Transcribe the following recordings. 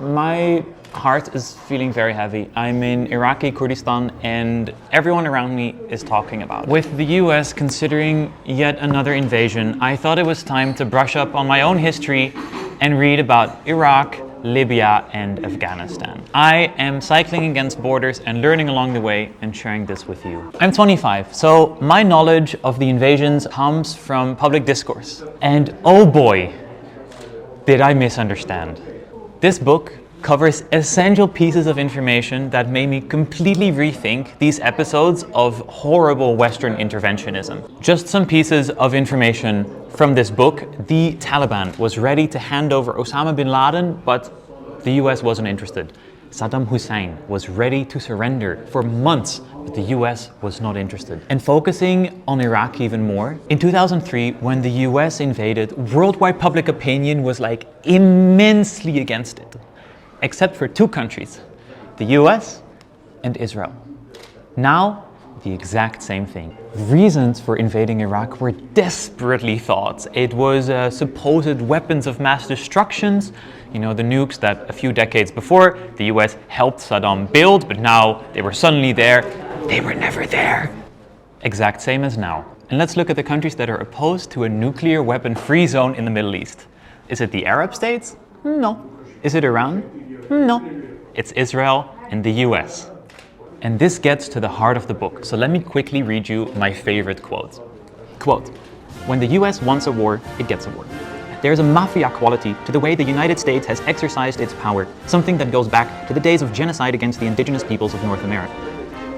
My heart is feeling very heavy. I'm in Iraqi Kurdistan and everyone around me is talking about it. With the US considering yet another invasion, I thought it was time to brush up on my own history and read about Iraq, Libya and Afghanistan. I am cycling against borders and learning along the way and sharing this with you. I'm 25, so my knowledge of the invasions comes from public discourse. And oh boy, did I misunderstand. This book covers essential pieces of information that made me completely rethink these episodes of horrible Western interventionism. Just some pieces of information from this book. The Taliban was ready to hand over Osama bin Laden, but the US wasn't interested. Saddam Hussein was ready to surrender for months, but the US was not interested. And focusing on Iraq even more, in 2003, when the US invaded, worldwide public opinion was like immensely against it. Except for two countries, the US and Israel. Now, the exact same thing. Reasons for invading Iraq were desperately thought. It was supposed weapons of mass destructions, the nukes that a few decades before the US helped Saddam build, but now they were suddenly there. They were never there. Exact same as now. And let's look at the countries that are opposed to a nuclear weapon-free zone in the Middle East. Is it the Arab states? No. Is it Iran? No, it's Israel and the US. And this gets to the heart of the book, so let me quickly read you my favorite quote. Quote, "When the US wants a war, it gets a war. There is a mafia quality to the way the United States has exercised its power, something that goes back to the days of genocide against the indigenous peoples of North America.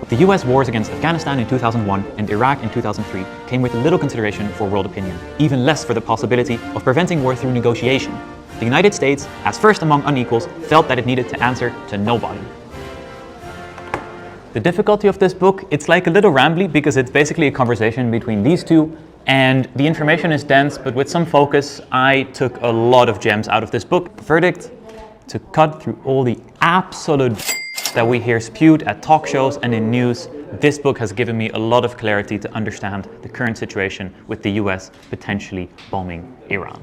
The US wars against Afghanistan in 2001 and Iraq in 2003 came with little consideration for world opinion, even less for the possibility of preventing war through negotiation. The United States, as first among unequals, felt that it needed to answer to nobody." The difficulty of this book, it's like a little rambly because it's basically a conversation between these two, and the information is dense, but with some focus, I took a lot of gems out of this book. Verdict: to cut through all the absolute that we hear spewed at talk shows and in news, this book has given me a lot of clarity to understand the current situation with the US potentially bombing Iran.